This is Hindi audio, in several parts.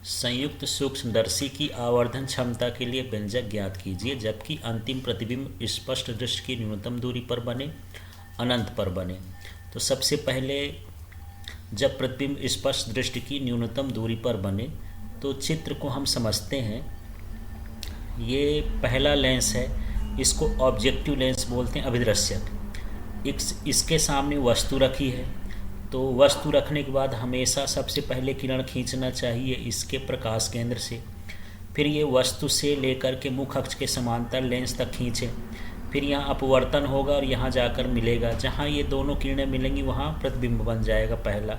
संयुक्त सूक्ष्मदर्शी की आवर्धन क्षमता के लिए व्यंजक ज्ञात कीजिए जबकि अंतिम प्रतिबिंब स्पष्ट दृष्टि की न्यूनतम दूरी पर बने, अनंत पर बने। तो सबसे पहले जब प्रतिबिंब स्पष्ट दृष्टि की न्यूनतम दूरी पर बने तो चित्र को हम समझते हैं। ये पहला लेंस है, इसको ऑब्जेक्टिव लेंस बोलते हैं, अभिदृश्यक। इसके सामने वस्तु रखी है, तो वस्तु रखने के बाद हमेशा सबसे पहले किरण खींचना चाहिए इसके प्रकाश केंद्र से। फिर ये वस्तु से लेकर के मुख अक्ष के समांतर लेंस तक खींचें। फिर यहाँ अपवर्तन होगा और यहाँ जाकर मिलेगा, जहाँ ये दोनों किरणें मिलेंगी वहाँ प्रतिबिंब बन जाएगा पहला।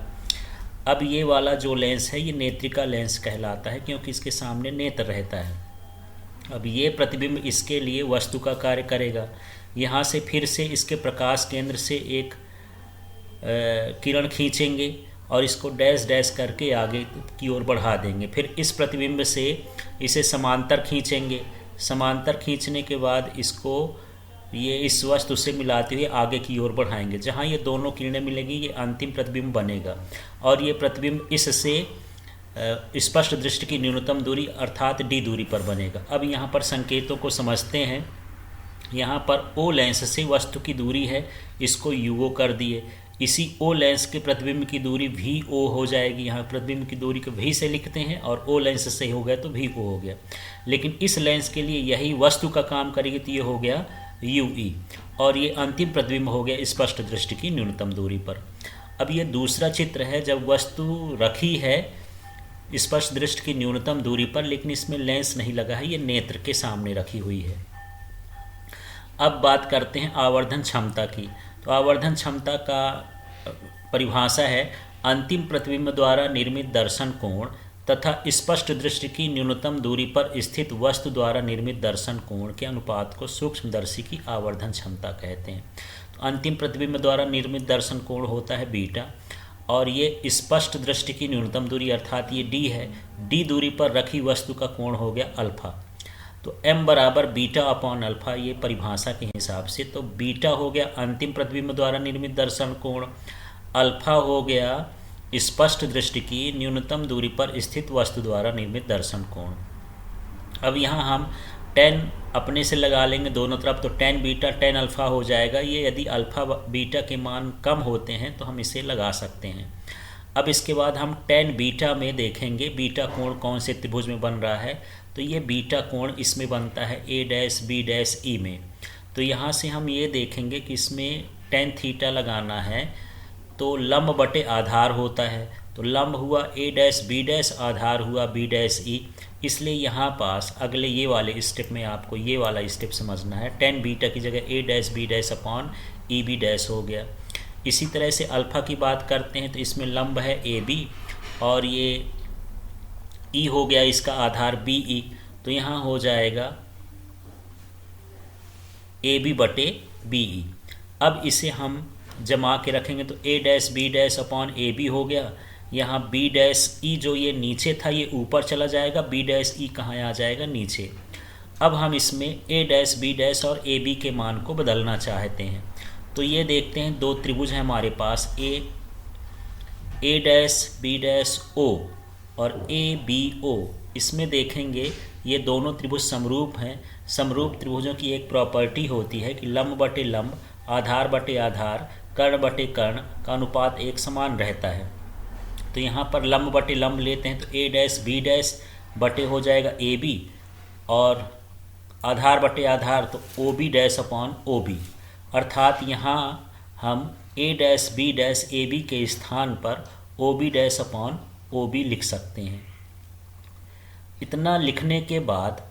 अब ये वाला जो लेंस है ये नेत्रिका लेंस कहलाता है क्योंकि इसके सामने नेत्र रहता है। अब ये प्रतिबिंब इसके लिए वस्तु का कार्य करेगा। यहाँ से फिर से इसके प्रकाश केंद्र से एक किरण खींचेंगे और इसको डैश डैश करके आगे की ओर बढ़ा देंगे। फिर इस प्रतिबिंब से इसे समांतर खींचेंगे। समांतर खींचने के बाद इसको ये इस वस्तु से मिलाते हुए आगे की ओर बढ़ाएंगे। जहाँ ये दोनों किरणें मिलेंगी ये अंतिम प्रतिबिंब बनेगा और ये प्रतिबिंब इससे स्पष्ट दृष्टि की न्यूनतम दूरी अर्थात डी दूरी पर बनेगा। अब यहाँ पर संकेतों को समझते हैं। यहाँ पर ओ लेंस से वस्तु की दूरी है, इसको यूओ कर दिए। इसी ओ लेंस के प्रतिबिंब की दूरी भी ओ हो जाएगी। यहाँ प्रतिबिंब की दूरी को भी से लिखते हैं और ओ लेंस से हो गया तो भी ओ हो गया। लेकिन इस लेंस के लिए यही वस्तु का काम करेगी तो ये हो गया यूई और ये अंतिम प्रतिबिंब हो गया स्पष्ट दृष्टि की न्यूनतम दूरी पर। अब ये दूसरा चित्र है जब वस्तु रखी है स्पष्ट दृष्टि की न्यूनतम दूरी पर, लेकिन इसमें लेंस नहीं लगा है, ये नेत्र के सामने रखी हुई है। अब बात करते हैं आवर्धन क्षमता की। तो आवर्धन क्षमता का परिभाषा है अंतिम प्रतिबिंब द्वारा निर्मित दर्शन कोण तथा स्पष्ट दृष्टि की न्यूनतम दूरी पर स्थित वस्तु द्वारा निर्मित दर्शन कोण के अनुपात को सूक्ष्मदर्शी की आवर्धन क्षमता कहते हैं। तो अंतिम प्रतिबिंब द्वारा निर्मित दर्शन कोण होता है बीटा और ये स्पष्ट दृष्टि की न्यूनतम दूरी अर्थात ये डी है, डी दूरी पर रखी वस्तु का कोण हो गया अल्फा। तो m बराबर बीटा अपॉन अल्फा, ये परिभाषा के हिसाब से। तो बीटा हो गया अंतिम प्रतिबिंब द्वारा निर्मित दर्शन कोण, अल्फा हो गया स्पष्ट दृष्टि की न्यूनतम दूरी पर स्थित वस्तु द्वारा निर्मित दर्शन कोण। अब यहाँ हम tan अपने से लगा लेंगे दोनों तरफ, तो tan बीटा tan अल्फा हो जाएगा। ये यदि अल्फा बीटा के मान कम होते हैं तो हम इसे लगा सकते हैं। अब इसके बाद हम tan बीटा में देखेंगे बीटा कोण कौन से त्रिभुज में बन रहा है। तो ये बीटा कोण इसमें बनता है ए डैश बी डैश ई में। तो यहाँ से हम ये देखेंगे कि इसमें tan थीटा लगाना है तो लंब बटे आधार होता है। तो लंब हुआ ए डैश बी डैश, आधार हुआ बी डैश ई। इसलिए यहाँ पास अगले ये वाले स्टेप में आपको ये वाला स्टेप समझना है। tan बीटा की जगह A dash B dash upon E B dash हो गया। इसी तरह से अल्फ़ा की बात करते हैं तो इसमें लंब है ए बी और ये ई हो गया इसका आधार बी ई। तो यहाँ हो जाएगा ए बी बटे बी ई। अब इसे हम जमा के रखेंगे तो A dash B dash upon A B हो गया। यहाँ बी डैश ई जो ये नीचे था ये ऊपर चला जाएगा, बी डैश ई कहाँ आ जाएगा नीचे। अब हम इसमें ए डैश बी डैश और ए बी के मान को बदलना चाहते हैं। तो ये देखते हैं दो त्रिभुज हैं हमारे पास, ए डैश बी डैश ओ और ए बी ओ। इसमें देखेंगे ये दोनों त्रिभुज समरूप हैं। समरूप त्रिभुजों की एक प्रॉपर्टी होती है कि लंब बटे लंब, आधार बटे आधार, कर्ण बटे कर्ण का अनुपात एक समान रहता है। तो यहाँ पर लंब बटे लंब लेते हैं तो ए डैश बी डैश बटे हो जाएगा ए बी और आधार बटे आधार तो O B dash upon O B. अर्थात यहाँ हम A dash B dash A B के स्थान पर O B dash upon O B लिख सकते हैं। इतना लिखने के बाद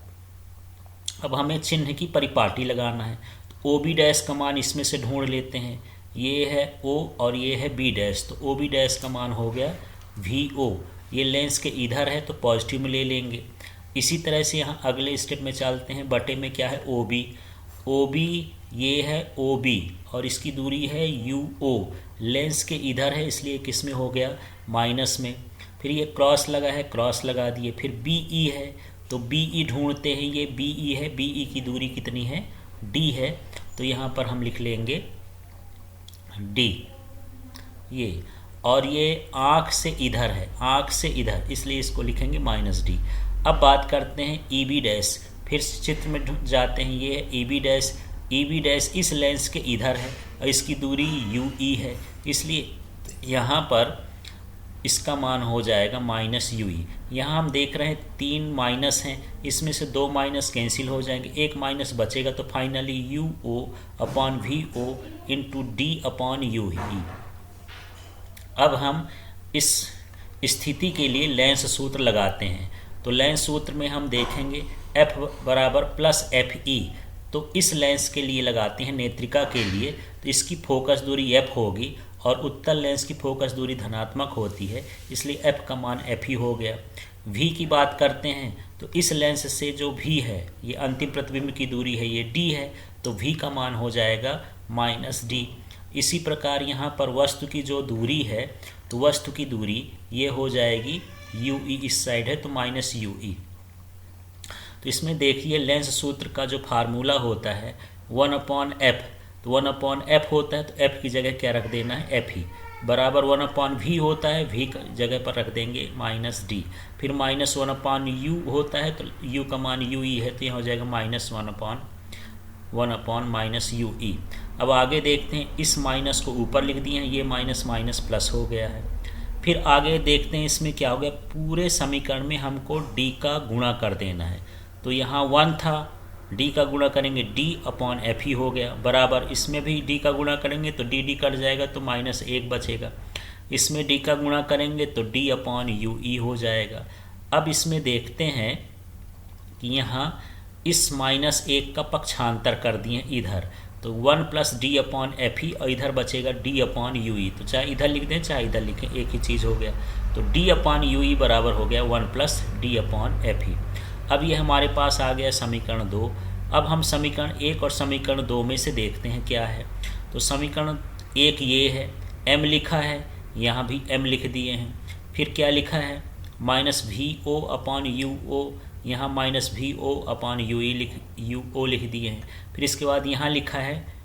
अब हमें चिन्ह की परिपाटी लगाना है। तो ओ बी डैश का मान इसमें से ढूंढ लेते हैं। ये है ओ और ये है बी डैश, तो ओ बी डैश का मान हो गया वी ओ। ये लेंस के इधर है तो पॉजिटिव में ले लेंगे। इसी तरह से यहाँ अगले स्टेप में चलते हैं। बटे में क्या है ओ बी, ओ बी ये है ओ बी और इसकी दूरी है यू ओ। लेंस के इधर है इसलिए किस में हो गया माइनस में। फिर ये क्रॉस लगा है, क्रॉस लगा दिए। फिर बी ई है तो बी ई ढूंढते हैं, ये बी ई है, बी ई की दूरी कितनी है डी है। तो यहाँ पर हम लिख लेंगे डी ये। और ये आँख से इधर है, आँख से इधर, इसलिए इसको लिखेंगे -d। अब बात करते हैं ई बी डैश, फिर चित्र में जाते हैं, ये है E B dash. E B dash इस लेंस के इधर है और इसकी दूरी यू ई है, इसलिए यहाँ पर इसका मान हो जाएगा -UE। यहाँ हम देख रहे हैं 3 माइनस हैं, इसमें से 2 माइनस कैंसिल हो जाएंगे, एक माइनस बचेगा, तो फाइनली UO/VO इंटू D/UE। अब हम इस स्थिति के लिए लेंस सूत्र लगाते हैं। तो लेंस सूत्र में हम देखेंगे F बराबर +FE, तो इस लेंस के लिए लगाते हैं, नेत्रिका के लिए, तो इसकी फोकस दूरी F होगी और उत्तल लेंस की फोकस दूरी धनात्मक होती है, इसलिए F का मान F ही हो गया। V की बात करते हैं, तो इस लेंस से जो V है, ये अंतिम प्रतिबिंब की दूरी है, ये D है, तो V का मान हो जाएगा -D। इसी प्रकार यहाँ पर वस्तु की जो दूरी है, तो वस्तु की दूरी ये हो जाएगी UE, इस साइड है तो -UE। तो इसमें देखिए लेंस सूत्र का जो फार्मूला होता है 1/f, तो 1/f होता है, तो f की जगह क्या रख देना है, f ही, बराबर 1/v होता है, v की जगह पर रख देंगे -d। फिर -1/u होता है, तो u का मान UE है, तो यहाँ हो जाएगा -1/-UE। अब आगे देखते हैं, इस माइनस को ऊपर लिख दिए हैं, ये माइनस प्लस हो गया है। फिर आगे देखते हैं इसमें क्या हो गया, पूरे समीकरण में हमको d का गुणा कर देना है। तो यहाँ 1 था, d का गुणा करेंगे D/f ही हो गया, बराबर इसमें भी d का गुणा करेंगे तो d कट जाएगा, तो -1 बचेगा। इसमें d का गुणा करेंगे तो D/UE हो जाएगा। अब इसमें देखते हैं कि यहाँ इस -1 का पक्षांतर कर दिए इधर, तो 1 + D/f ही, और इधर बचेगा D/UE। तो चाहे इधर लिख दें चाहे इधर लिखें, एक ही चीज़ हो गया। तो D/UE बराबर हो गया 1 + D/f ही। अब ये हमारे पास आ गया समीकरण 2। अब हम समीकरण 1 और समीकरण 2 में से देखते हैं क्या है। तो समीकरण 1 ये है, m लिखा है, यहाँ भी m लिख दिए हैं। फिर क्या लिखा है, -VO/UO, यहाँ -VO/UO लिख दिए हैं। फिर इसके बाद यहाँ लिखा है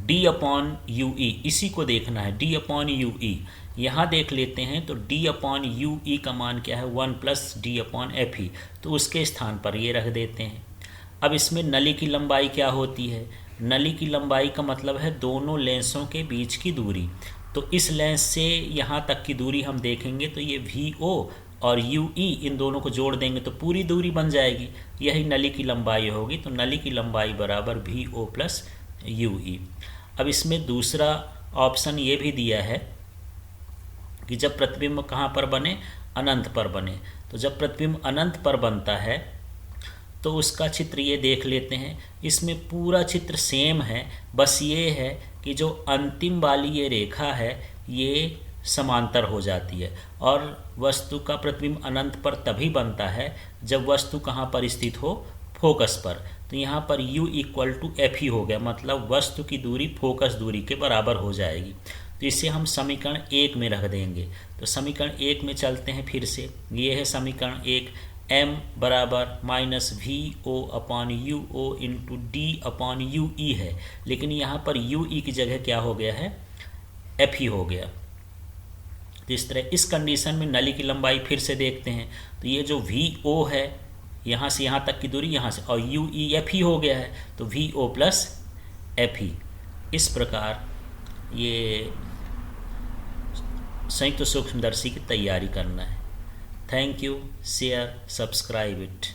D/UE, इसी को देखना है, D/UE। यहाँ देख लेते हैं, तो D/UE का मान क्या है, 1 + D/f ही, तो उसके स्थान पर ये रख देते हैं। अब इसमें नली की लंबाई क्या होती है, नली की लंबाई का मतलब है दोनों लेंसों के बीच की दूरी। तो इस लेंस से यहाँ तक की दूरी हम देखेंगे, तो ये VO और UE, इन दोनों को जोड़ देंगे तो पूरी दूरी बन जाएगी, यही नली की लंबाई होगी। तो नली की लंबाई बराबर VO + UE। अब इसमें दूसरा ऑप्शन ये भी दिया है कि जब प्रतिबिंब कहाँ पर बने, अनंत पर बने। तो जब प्रतिबिंब अनंत पर बनता है तो उसका चित्र ये देख लेते हैं। इसमें पूरा चित्र सेम है, बस ये है कि जो अंतिम वाली ये रेखा है ये समांतर हो जाती है, और वस्तु का प्रतिबिंब अनंत पर तभी बनता है जब वस्तु कहाँ पर स्थित हो, फोकस पर। तो यहाँ पर U = F ही हो गया, मतलब वस्तु की दूरी फोकस दूरी के बराबर हो जाएगी। तो इसे हम समीकरण 1 में रख देंगे। तो समीकरण 1 में चलते हैं फिर से, ये है समीकरण 1, m बराबर -VO/UO इंटू D/UE है, लेकिन यहाँ पर UE की जगह क्या हो गया है, F ही हो गया। तो इस तरह इस कंडीशन में नली की लंबाई फिर से देखते हैं, तो ये जो VO है, यहाँ से यहाँ तक की दूरी, यहाँ से, और UE F ही हो गया है, तो VO + F ही। इस प्रकार ये संयुक्त सूक्ष्मदर्शी की तैयारी करना है। Thank you, share, subscribe it.